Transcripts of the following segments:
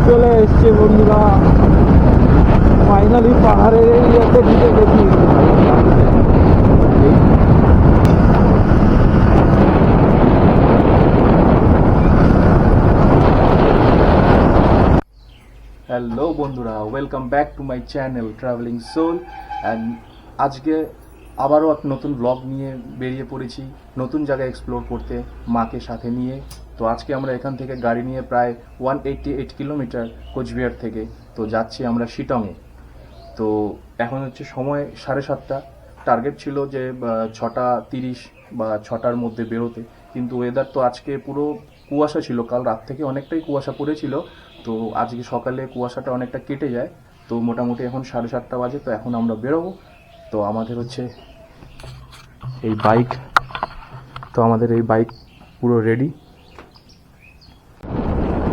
চলে এসছে বন্ধুরা, ফাইনালি পাহাড়ের এই ইয়েতে ঢুকে গেছি। হ্যালো বন্ধুরা, welcome back to my channel Travelling Soul. And আজকে আবারও এক নতুন ব্লগ নিয়ে বেরিয়ে পড়েছি নতুন জায়গায় এক্সপ্লোর করতে, মাকে সাথে নিয়ে। তো আজকে আমরা এখান থেকে গাড়ি নিয়ে প্রায় 188 কিলোমিটার কোচবিহার থেকে তো যাচ্ছি আমরা শিটংয়ে। তো এখন হচ্ছে সময় 7:30। টার্গেট ছিল যে 6:30 বা 6টার মধ্যে বেরোতে, কিন্তু ওয়েদার তো আজকে পুরো কুয়াশা ছিল, কাল রাত থেকে অনেকটাই কুয়াশা পড়েছিল। তো আজকে সকালে কুয়াশাটা অনেকটা কেটে যায়, তো মোটামুটি এখন 7:30 বাজে। তো এখন আমরা বেরোবো। তো আমাদের হচ্ছে এই বাইক, তো আমাদের এই বাইক পুরো রেডি।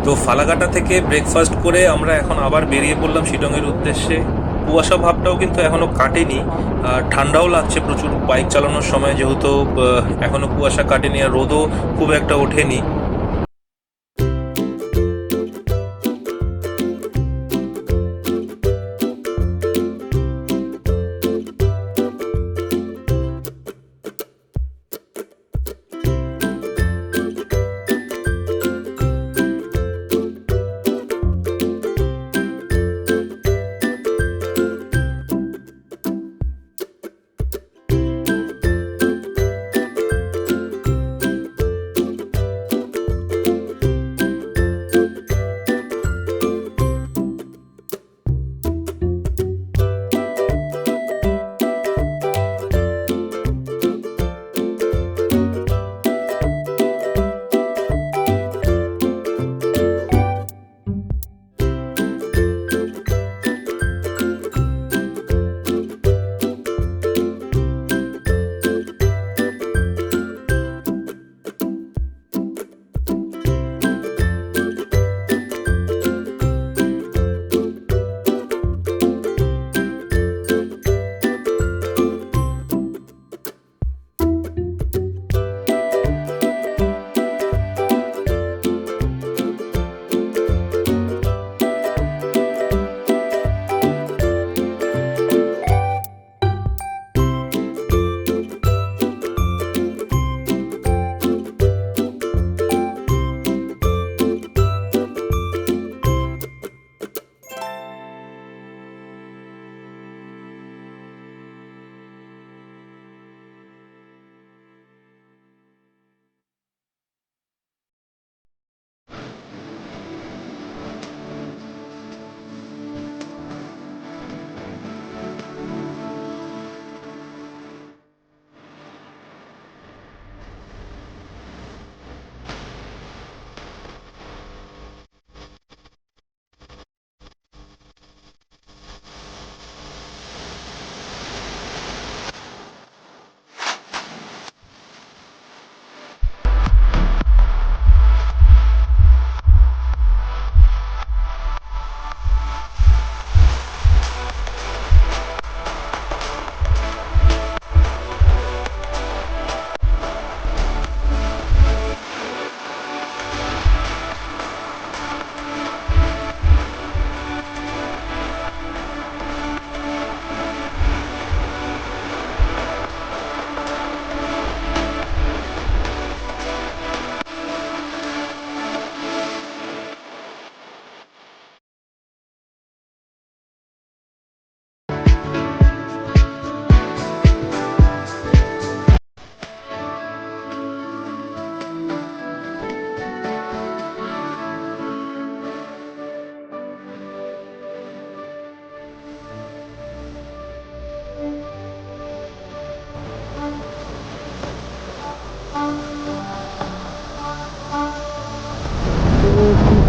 তো ফালাকাটা থেকে ব্রেকফাস্ট করে আমরা এখন আবার বেরিয়ে পড়লাম শিলংয়ের উদ্দেশ্যে। কুয়াশা ভাবটাও কিন্তু এখনো কাটেনি, আর ঠান্ডাও লাগছে প্রচুর বাইক চালানোর সময়, যেহেতু এখনো কুয়াশা কাটেনি আর রোদও খুব একটা ওঠেনি।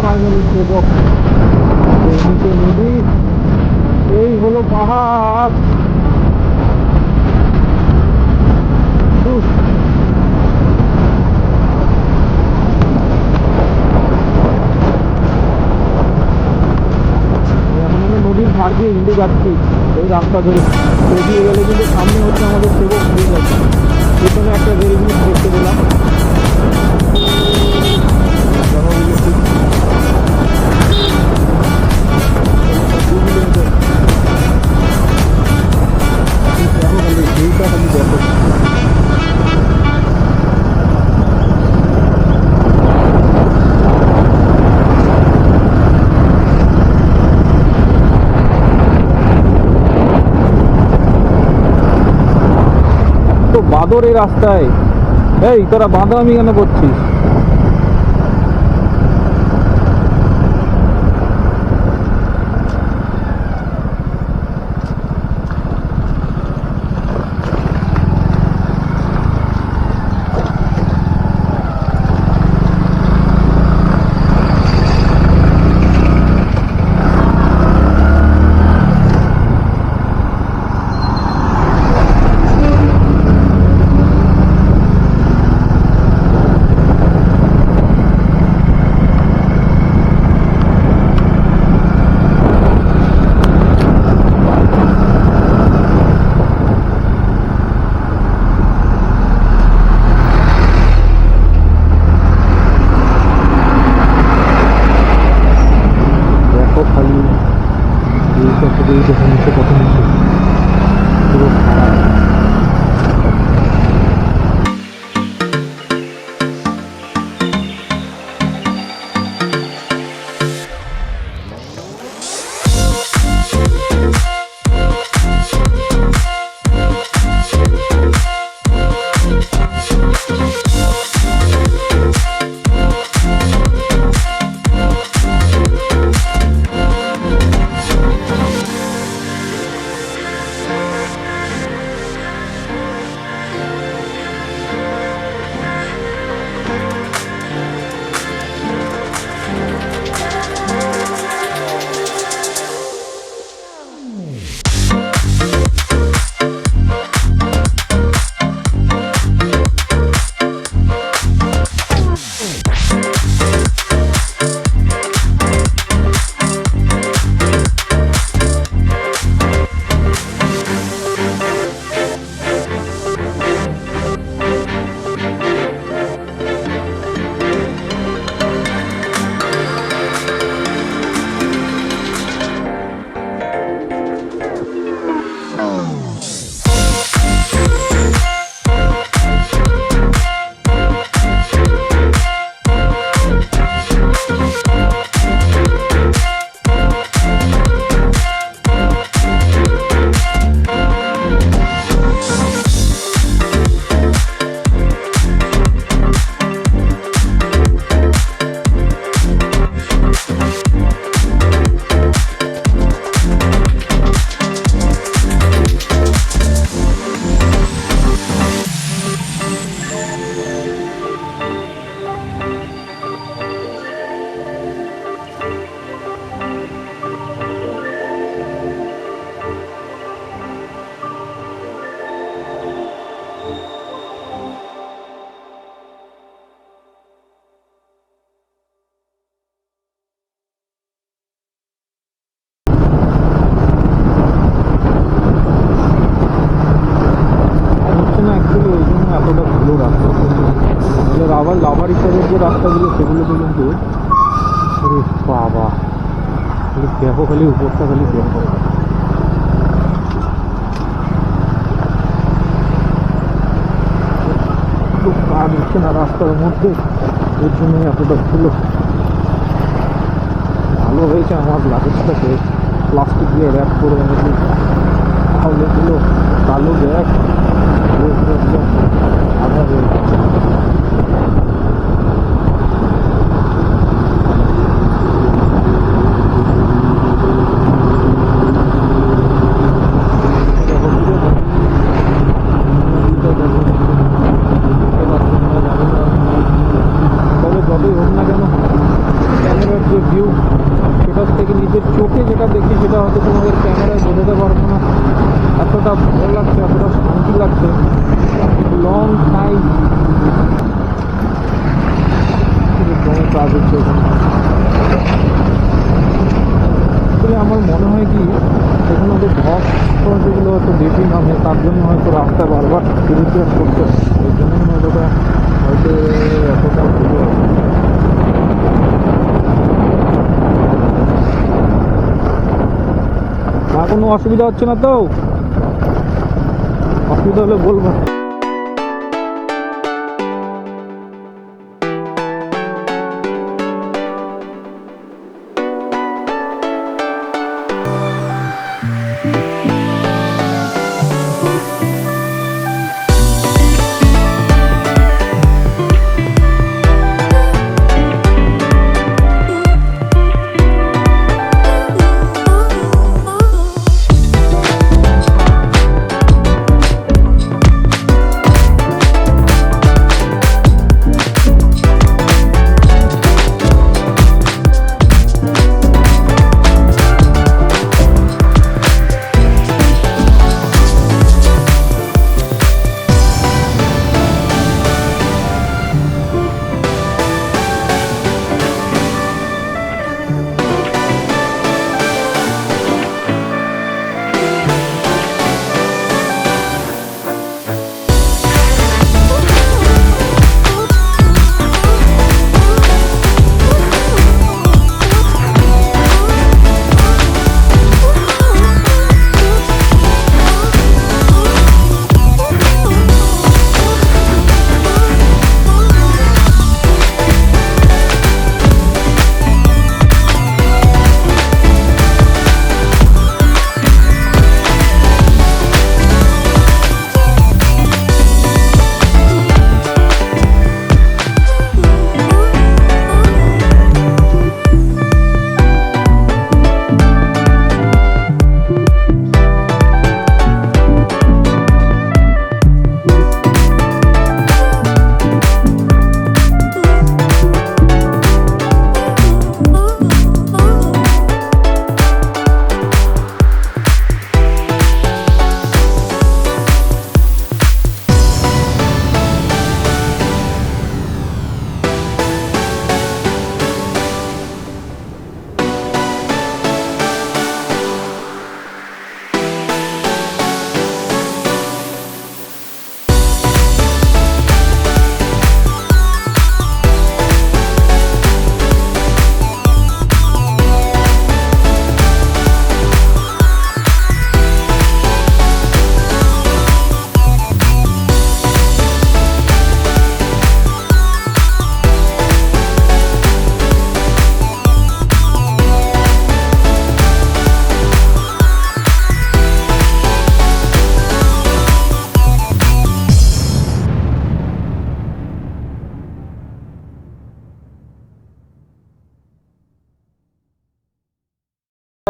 ফাইনালি সেবক নিচে নদী, এই হলো পাহাড়। এখন আমি নদীর ধার দিয়ে হিন্দু যাচ্ছি এই রাস্তা ধরে। এগিয়ে গেলে কিন্তু সামনে হচ্ছে আমাদের সেবক ব্রিজ আছে, পেছনে একটা রেল ব্রিজ দেখতে পেলাম। বাঁদর এই রাস্তায়। এই তোরা বাঁদরামি কেন করছিস? দেখো খালি এইটা থেকে এই দেখে নিচে কত নিচে পুরো খারাপ। এতটা ভালো রাস্তা তাহলে আবার লাভার হিসাবে যে রাস্তাগুলো সেগুলোতে কিন্তু আরে বাবা খালি দেখো, খালি উপরটা খালি দেখো। তো কাজ হচ্ছে না রাস্তার মধ্যে, এর জন্যই এতটা ছিল। ভালো হয়েছে আমার লাগেজটাকে প্লাস্টিক দিয়ে র্যাপ করে এনেছি, তাহলে ছিল কালো ব্যাগ একদম আধা হয়ে গেছে। তবে যতই হোক না কেন ক্যামেরার যে ভিউ সেটার থেকে নিজের চোখে যেটা দেখি সেটা হয়তো তোমাদের ক্যামেরায় বোঝাতে পারবো না। এতটা ভালো লাগছে, এতটা শান্তি লাগছে। লং টাইম কাজ হচ্ছে ওখানে। আসলে আমার মনে হয় কি এখানে ওদের ধস যেগুলো হয়তো বেশি নামে, তার জন্য হয়তো রাস্তা বারবার রিপেয়ার করতে হয়, এই জন্যই হয়তো এতটা ভালো। আর কোনো অসুবিধা হচ্ছে না তো? অসুবিধা হলে বলবো।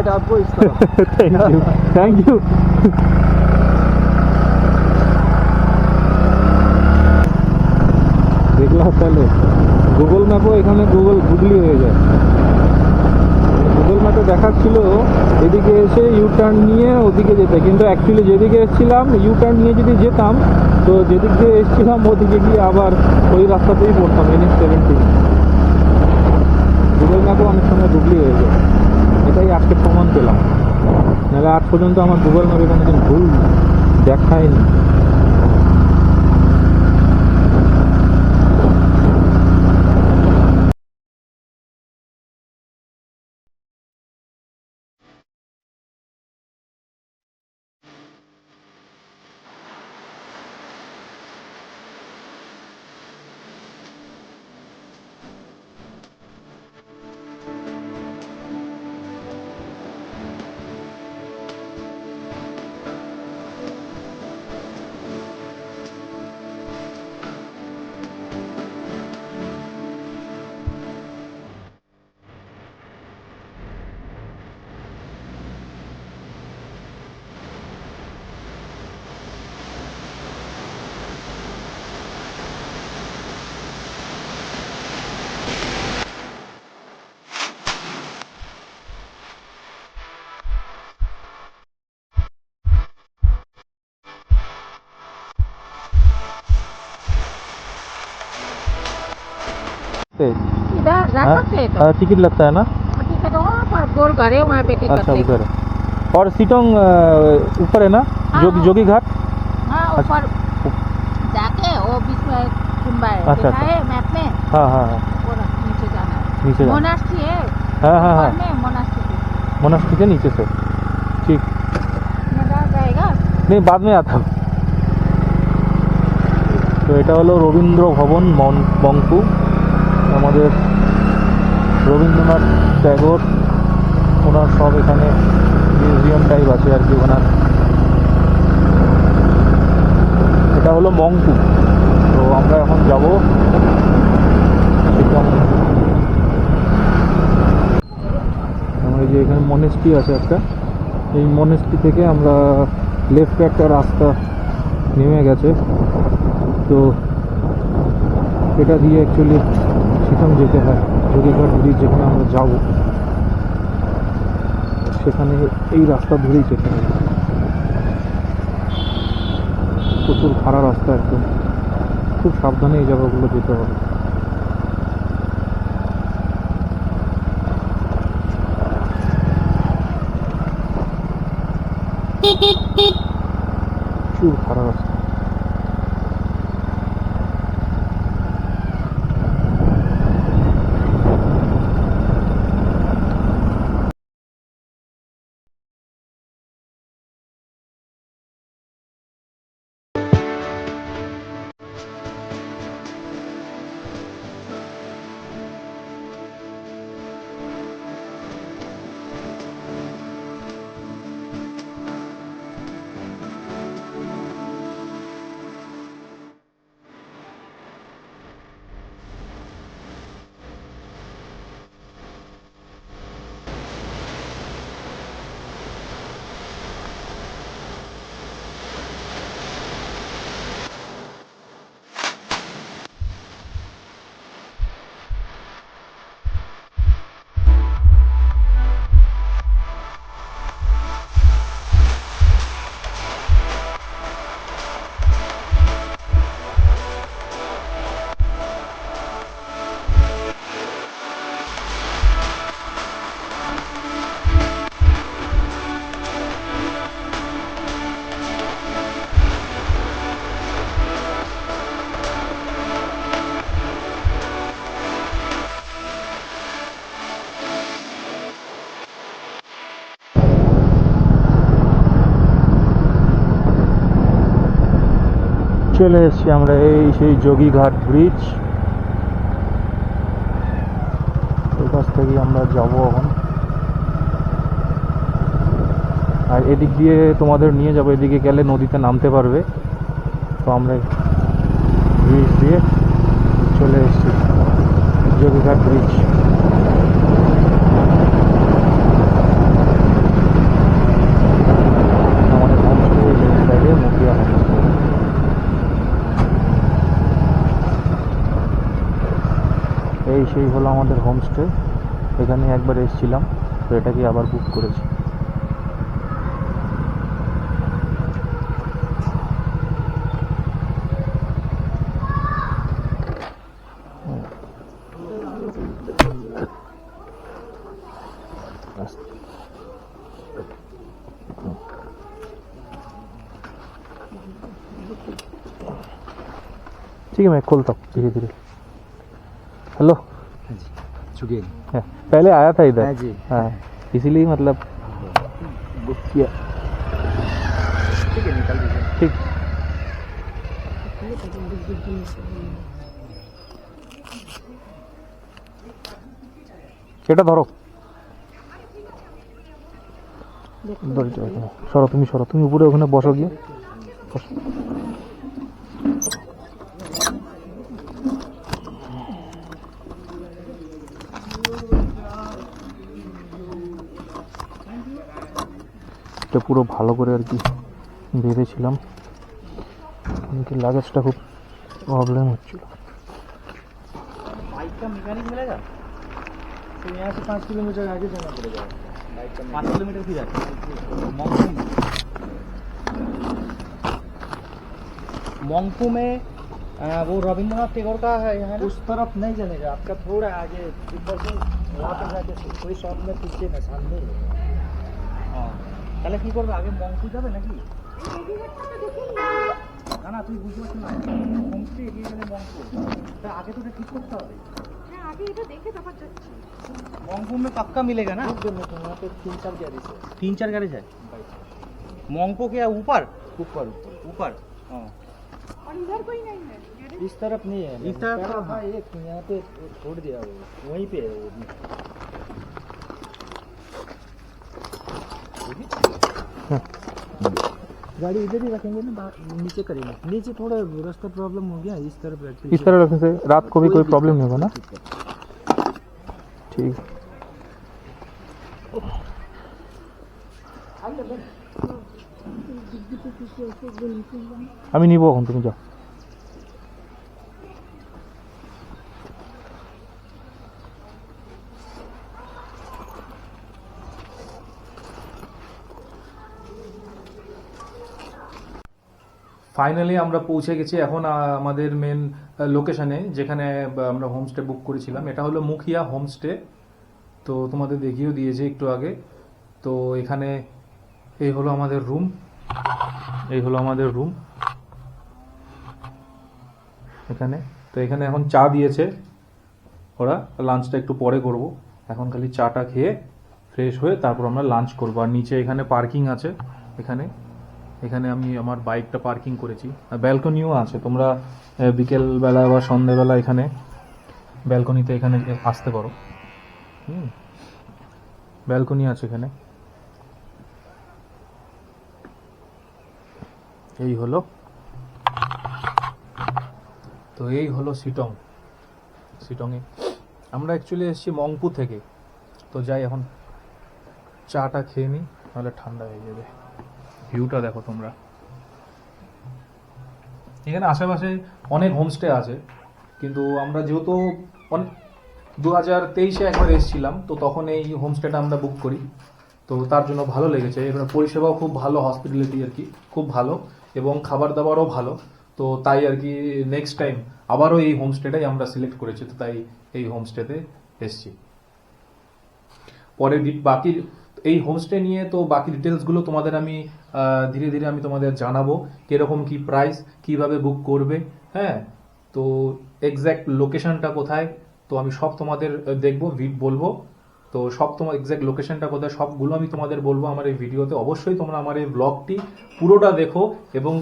आपको इसका थैंक यू দেখলাম তাহলে গুগল ম্যাপও এখানে গুগলি হয়ে যায়। গুগল ম্যাপে দেখাচ্ছিল এদিকে এসে ইউ টার্ন নিয়ে ওদিকে যেতে, কিন্তু অ্যাকচুয়ালি যেদিকে এসেছিলাম ইউ টার্ন নিয়ে যদি যেতাম তো যেদিক দিয়ে এসেছিলাম ওদিকে গিয়ে আবার ওই রাস্তাতেই পড়তাম, NH-17। গুগল ম্যাপও অনেক সময় গুগলি হয়ে যায়, এটাই আজকে প্রমাণ পেলাম। নাহলে আজ পর্যন্ত আমার গুগল ম্যাপে কোনোদিন ভুল দেখায়নি। इधर जा सकते हैं तो टिकट लगता है ना? टिकट वहाँ पर गोल घर है वहाँ पे टिकट अच्छा लेंगे। उधर है। और सिटोंग ऊपर है ना? हाँ, जोगी घाट। हाँ ऊपर जाके वो बीच में कुंबा है, अच्छा, देखा है मैप में? हाँ हाँ हाँ वो नीचे जाना है। नीचे जाना। मोनास्ट्री है हाँ हाँ हाँ ऊपर में मोनास्ट्री मोनास्ट्री के नीचे से। ठीक, मजा जाएगा। नहीं बाद में आता हूँ। তো এটা হলো রবীন্দ্র ভবন মংপু। আমাদের রবীন্দ্রনাথ ট্যাগর ওনার সব এখানে মিউজিয়াম টাইপ আছে আর কি ওনার। এটা হলো মংপু। তো আমরা এখন যাব এই যে এখানে মনেস্ট্রি আছে একটা, এই মনেস্ট্রি থেকে আমরা লেফটে একটা রাস্তা নেমে গেছে, তো এটা দিয়ে অ্যাকচুয়ালি সিটং যেতে হয়। যোগীঘাট ব্রিজ যেখানে আমরা যাব সেখানে এই রাস্তা ধরেই যেতে হয়। প্রচুর খারাপ রাস্তা, একদম খুব সাবধানে এই জায়গাগুলো যেতে হবে। প্রচুর খারাপ রাস্তা। চলে এসেছি আমরা এই সেই যোগীঘাট ব্রিজ। ওই কাছ থেকেই আমরা যাব এখন। আর এদিক দিয়ে তোমাদের নিয়ে যাবো, এদিকে গেলে নদীতে নামতে পারবে। তো আমরা ব্রিজ দিয়ে চলে এসেছি, যোগীঘাট ব্রিজ। এই সেই হলো আমাদের হোমস্টে। এখানে একবার এসেছিলাম, তো এটাকে আবার বুক করেছি। ठीक है, मैं खोलता हूँ धीरे धीरे। हेलो चुके है, पहले आया था इधर। हाँ जी। हाँ, इसीलिए मतलब बुक किया। ठीक है, निकल दीजिए। ठीक। এটা ধরো, সরো তুমি, সরো তুমি উপরে, ওখানে বসো গিয়ে বসো। এটা পুরো ভালো করে আর কি বেঁধেছিলাম, কি লাগেজটা খুব প্রবলেম হচ্ছিল। बाइक का मैकेनिक मिलेगा तो यहाँ से 5 किलोमीटर आगे जाना पड़ेगा। 5 किलोमीटर की जाती है मोंगपू में वो रविंद्रनाथ टैगोर का है यहाँ, उस तरफ नहीं जानेगा, आपका थोड़ा आगे वहाँ पर जाके कोई शॉप में पीछे ना सामने ही है। हाँ, তাহলে কি করবে, আগে মংপু যাবে নাকি? না না, তুই বুঝতে পারছিস না, মংপু এগিয়ে গেলে মংপু, তা আগে তো ঠিক করতে হবে। হ্যাঁ, আগে এটা দেখে তারপর যাচ্ছি। मोंगपू में पक्का मिलेगा ना? यहाँ पे 3-4 गैरेज है। 3-4 गैरेज है। मोंगपू के ऊपर ऊपर ऊपर हाँ, और इधर कोई नहीं है गैरेज? इस तरफ नहीं है, इस तरफ हाँ, एक यहाँ पे छोड़ दिया वो, वहीं पे है वो। गाड़ी इधर ही रखेंगे ना, नीचे करेंगे, नीचे थोड़ा रास्ता प्रॉब्लम हो गया, इस तरफ रखते इस तरह रखने से रात को भी कोई प्रॉब्लम नहीं होगा ना? ठीक। আমি নিব, এখন তুমি যাও। ফাইনালি আমরা পৌঁছে গেছি এখন আমাদের মেন লোকেশনে, যেখানে আমরা হোমস্টে বুক করেছিলাম। এটা হলো মুখিয়া হোমস্টে, তো তোমাদের দেখিয়েও দিয়েছি একটু আগে। তো এখানে এই হলো আমাদের রুম, এই হলো আমাদের রুম এখানে। তো এখানে এখন চা দিয়েছে ওরা, লাঞ্চটা একটু পরে করব। এখন খালি চাটা খেয়ে ফ্রেশ হয়ে তারপর আমরা লাঞ্চ করবো। আর নিচে এখানে পার্কিং আছে, এখানে এখানে আমি আমার বাইকটা পার্কিং করেছি। আর ব্যালকনিও আছে, তোমরা বিকেলবেলা বা সন্ধ্যেবেলা এখানে ব্যালকনিতে এখানে আসতে পারো। ব্যালকনি আছে এখানে। এই হলো, তো এই হলো শিটং। শিটংয়ে আমরা অ্যাকচুয়ালি এসেছি মংপু থেকে। তো যাই এখন চাটা খেয়ে নিই, নাহলে ঠান্ডা হয়ে যাবে। ভিউটা দেখো তোমরা, এখানে আশেপাশে অনেক হোমস্টে আছে, কিন্তু আমরা যেহেতু 2023-এ একবার এসেছিলাম, তো তখন এই হোমস্টেটা আমরা বুক করি, তো তার জন্য ভালো লেগেছে। এবার পরিষেবাও খুব ভালো, হসপিটালিটি আর কি খুব ভালো, এবং খাবার দাবারও ভালো। তো তাই আর কি নেক্সট টাইম আবারও এই হোমস্টেটাই আমরা সিলেক্ট করেছি, তো তাই এই হোমস্টেতে এসেছি। পরে বাকি এই হোমস্টে নিয়ে তো বাকি ডিটেলসগুলো তোমাদের আমি ধীরে ধীরে আমি তোমাদের জানাবো, কিরকম কি প্রাইস, কিভাবে বুক করবে, হ্যাঁ। তো এক্স্যাক্ট লোকেশনটা কোথায়, তো আমি সব তোমাদের বলবো। তো সব তোমার এক্স্যাক্ট লোকেশনটা কোথায় সবগুলো আমি তোমাদের বলবো আমার এই ভিডিওতে। অবশ্যই তোমরা আমার এই ব্লগটি পুরোটা দেখো এবং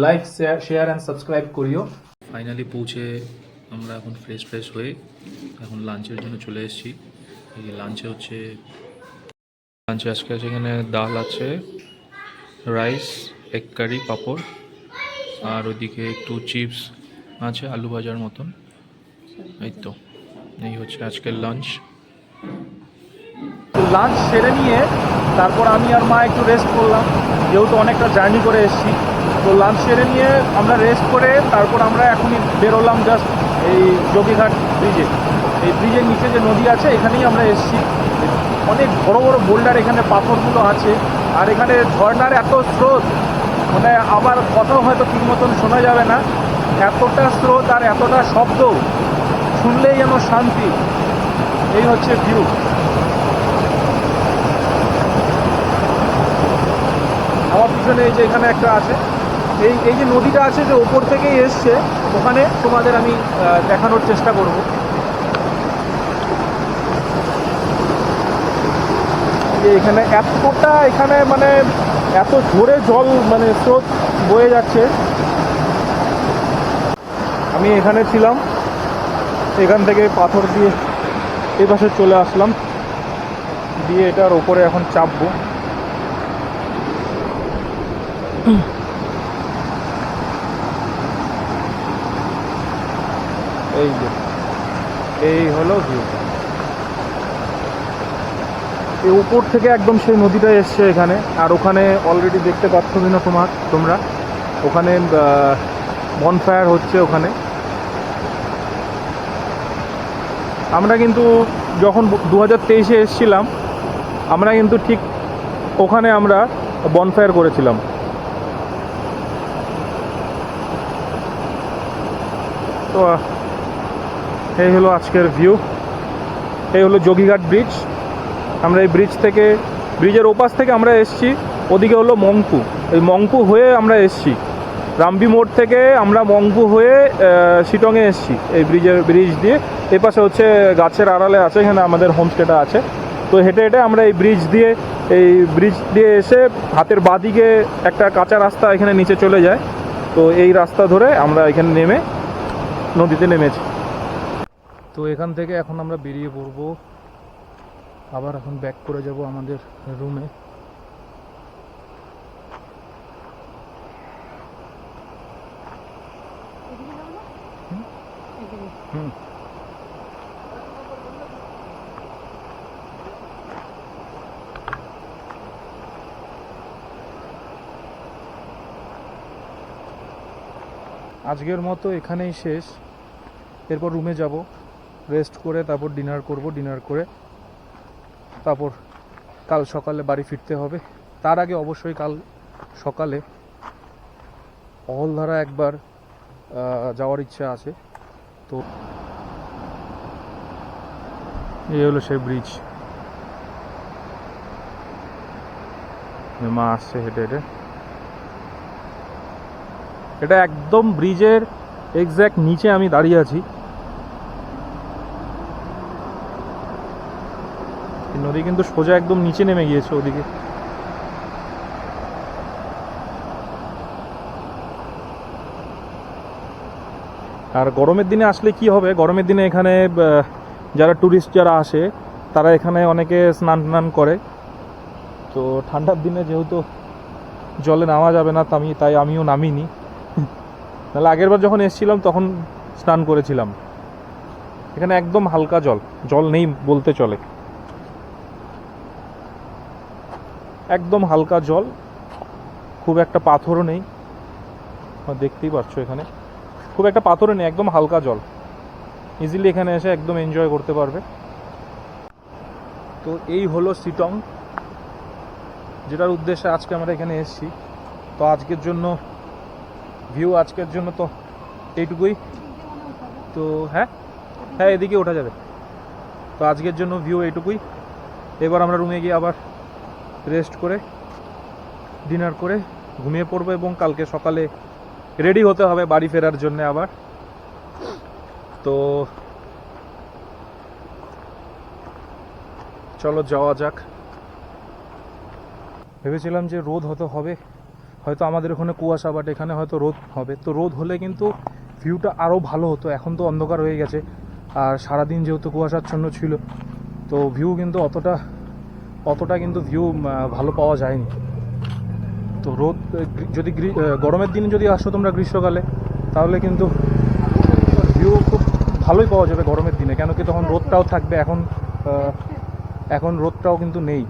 লাইক শেয়ার অ্যান্ড সাবস্ক্রাইব করিও। ফাইনালি পৌঁছে আমরা এখন ফ্রেশ হয়ে এখন লাঞ্চের জন্য চলে এসেছি। এই লাঞ্চে আজকে আছে এখানে ডাল আছে, রাইস, এগ কারি, পাঁপড়, আর ওইদিকে একটু চিপস আছে, আলু ভাজার মতন। এই তো এই হচ্ছে আজকের লাঞ্চ। লাঞ্চ সেরে নিয়ে তারপর আমি আর মা একটু রেস্ট করলাম, যেহেতু অনেকটা জার্নি করে এসেছি। তো লাঞ্চ সেরে নিয়ে আমরা রেস্ট করে তারপর আমরা এখনই বেরোলাম জাস্ট এই যোগীঘাট ব্রিজে। এই ব্রিজের নিচে যে নদী আছে এখানেই আমরা এসেছি। অনেক বড় বড় বোল্ডার, এখানে পাথরগুলো আছে, আর এখানে ঝর্ণার এত স্রোত, মানে আমার কথাও হয়তো ঠিক মতন শোনা যাবে না, এতটা স্রোত আর এতটা শব্দ, শুনলেই যেন শান্তি। এই হচ্ছে ভিউ। আমার পিছনে এই যে এখানে একটা আছে, এই যে নদীটা আছে যে ওপর থেকেই এসছে, ওখানে তোমাদের আমি দেখানোর চেষ্টা করব। যে এখানে এতটা, এখানে মানে এত জোরে জল, মানে স্রোত বয়ে যাচ্ছে। আমি এখানে ছিলাম, এখান থেকে পাথর দিয়ে এই পাশে চলে আসলাম, দিয়ে এটার ওপরে এখন চাপবো। এই যে এই হলো ভিউ। এই উপর থেকে একদম সেই নদীটা এসছে এখানে, আর ওখানে অলরেডি দেখতে পাচ্ছ কিনা তোমরা ওখানে বনফায়ার হচ্ছে ওখানে। আমরা কিন্তু যখন 2023-এ এসেছিলাম, আমরা কিন্তু ঠিক ওখানে আমরা বনফায়ার করেছিলাম। তো এই হলো আজকের ভিউ। এই হলো যোগীঘাট ব্রিজ। আমরা এই ব্রিজের ওপাশ থেকে আমরা এসেছি, ওদিকে হলো মংপু। এই মংপু হয়ে আমরা এসেছি, রামবি মোড় থেকে আমরা মংপু হয়ে শিটংয়ে এসেছি এই ব্রিজ দিয়ে। এই পাশে হচ্ছে গাছের আড়ালে আছে, এখানে আমাদের হোমস্টেটা আছে। তো হেঁটে হেঁটে আমরা এই ব্রিজ দিয়ে এসে হাতের বাঁদিকে একটা কাঁচা রাস্তা এখানে নিচে চলে যায়। তো এই রাস্তা ধরে আমরা এখানে নেমে নদীতে নেমেছি। তো এখান থেকে এখন আমরা বেরিয়ে পড়বো, আবার এখন ব্যাক করে যাব আমাদের রুমে। আজকের মতো এখানেই শেষ। এরপর রুমে যাব, রেস্ট করে তারপর ডিনার করব। ডিনার করে তারপর কাল সকালে বাড়ি ফিরতে হবে। তার আগে অবশ্যই কাল সকালে অহলধারা একবার যাওয়ার ইচ্ছা আছে। তো এই হলো সেই ব্রিজ। মা আসছে হেঁটে হেঁটে। এটা একদম ব্রিজের এক্স্যাক্ট নিচে আমি দাঁড়িয়ে আছি। নদী কিন্তু সোজা একদম নিচে নেমে গিয়েছে ওদিকে। আর গরমের দিনে আসলে কি হবে, গরমের দিনে এখানে যারা ট্যুরিস্ট যারা আসে তারা এখানে অনেকে স্নান করে। তো ঠান্ডার দিনে যেহেতু জলে নামা যাবে না, তাই আমিও নামিনি। তাহলে আগের বার যখন এসেছিলাম তখন স্নান করেছিলাম। এখানে একদম হালকা জল নেই বলতে চলে, একদম হালকা জল, খুব একটা পাথরও নেই। দেখতেই পাচ্ছ এখানে খুব একটা পাথরও নেই, একদম হালকা জল। ইজিলি এখানে এসে একদম এনজয় করতে পারবে। তো এই হলো শিটং, যেটার উদ্দেশ্যে আজকে আমরা এখানে এসেছি। তো আজকের জন্য তো এইটুকুই। তো হ্যাঁ এদিকে ওঠা যাবে। তো আজকের জন্য ভিউ এইটুকুই। এবার আমরা রুমে গিয়ে আবার রেস্ট করে ডিনার করে ঘুমিয়ে পড়বো, এবং কালকে সকালে রেডি হতে হবে বাড়ি ফেরার জন্য আবার। তো চলো যাওয়া যাক। ভেবেছিলাম যে রোদ হয়তো আমাদের ওখানে কুয়াশা, বাট এখানে হয়তো রোদ হবে। তো রোদ হলে কিন্তু ভিউটা আরও ভালো হতো। এখন তো অন্ধকার হয়ে গেছে, আর সারাদিন যেহেতু কুয়াশাচ্ছন্ন ছিল, তো ভিউ কিন্তু অতটা কিন্তু ভিউ ভালো পাওয়া যায়নি। তো রোদ যদি গরমের দিনে যদি আসো তোমরা গ্রীষ্মকালে, তাহলে কিন্তু ভিউ খুব ভালোই পাওয়া যাবে গরমের দিনে, কেন কি তখন রোদটাও থাকবে। এখন রোদটাও কিন্তু নেই,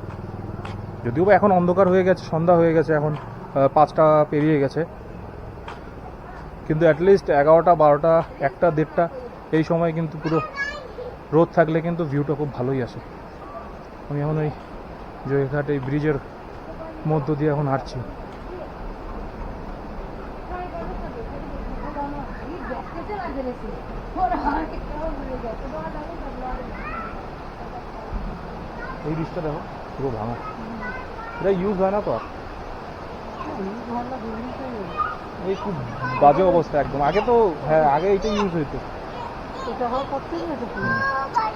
যদিও এখন অন্ধকার হয়ে গেছে, সন্ধ্যা হয়ে গেছে, এখন 5টা পেরিয়ে গেছে। কিন্তু অ্যাটলিস্ট 11টা 12টা 1টা 1:30 এই সময় কিন্তু পুরো রোদ থাকলে কিন্তু ভিউটা খুব ভালোই আসে। আমি এখন ওই জয়ঘাট এই ব্রিজের মধ্য দিয়ে এখন হাঁটছি। এই ব্রিজটা দেখো পুরো ভাঙা, এটা ইউজ হয় না তো আর, এই খুব বাজে অবস্থা একদম। আগে তো হ্যাঁ আগে এইটা ইউজ হইতো,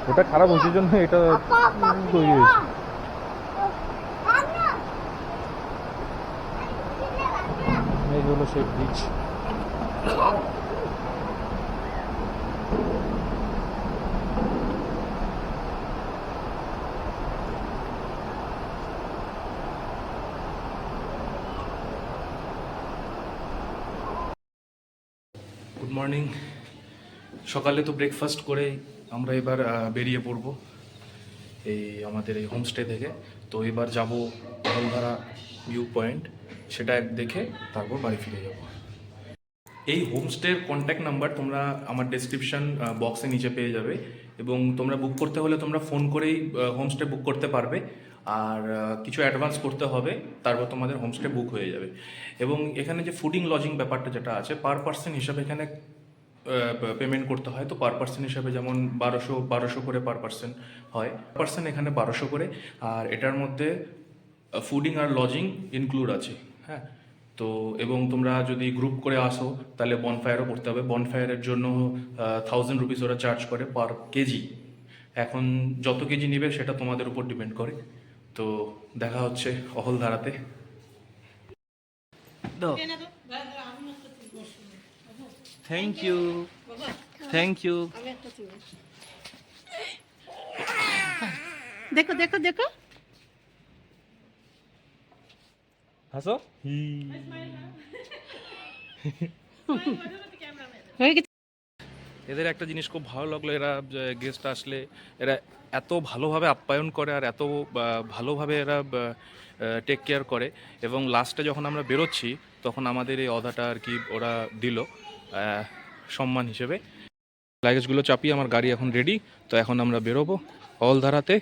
ওটা খারাপ হয়েছে জন্য এটা তৈরি হয়েছে। এই হলো সেই ব্রিজ। Good morning. সকালে তো ব্রেকফাস্ট করে আমরা এবার বেরিয়ে পড়ব এই আমাদের এই হোমস্টে থেকে। তো এবার যাব হলধারা ভিউ পয়েন্ট, সেটা দেখে তারপর বাড়ি ফিরে যাব। এই হোমস্টের কন্ট্যাক্ট নাম্বার তোমরা আমার ডেসক্রিপশন বক্সে নিচে পেয়ে যাবে, এবং তোমরা বুক করতে হলে তোমরা ফোন করেই হোমস্টে বুক করতে পারবে। আর কিছু অ্যাডভান্স করতে হবে, তারপর তোমাদের হোমস্টে বুক হয়ে যাবে। এবং এখানে যে ফুডিং লজিং ব্যাপারটা যেটা আছে, পার পার্সন হিসাবে এখানে পেমেন্ট করতে হয়। তো পার পার্সন হিসাবে যেমন 1200 করে পার পার্সন হয়, পার্সন এখানে 1200 করে। আর এটার মধ্যে ফুডিং আর লজিং ইনক্লুড আছে, হ্যাঁ। তো এবং তোমরা যদি গ্রুপ করে আসো তাহলে বনফায়ারও করতে হবে। বনফায়ারের জন্য 1000 রুপিস ওরা চার্জ করে পার কেজি। এখন যত কেজি নেবে সেটা তোমাদের উপর ডিপেন্ড করে। তো দেখা হচ্ছে অহলধারাতে। Thank you, thank you. देखो देखो देखो হাসো। এদের একটা জিনিস খুব ভালো লাগলো, এরা গেস্ট আসলে এরা এত ভালোভাবে আপ্যায়ন করে আর এত ভালোভাবে এরা টেক কেয়ার করে। এবং লাস্টে যখন আমরা বেরোচ্ছি তখন আমাদের এই অদাটা আর কি ওরা দিল সম্মান হিসেবে। লাগেজগুলো চাপিয়ে আমার গাড়ি এখন রেডি। তো এখন আমরা বেরোবো হলধারাতে।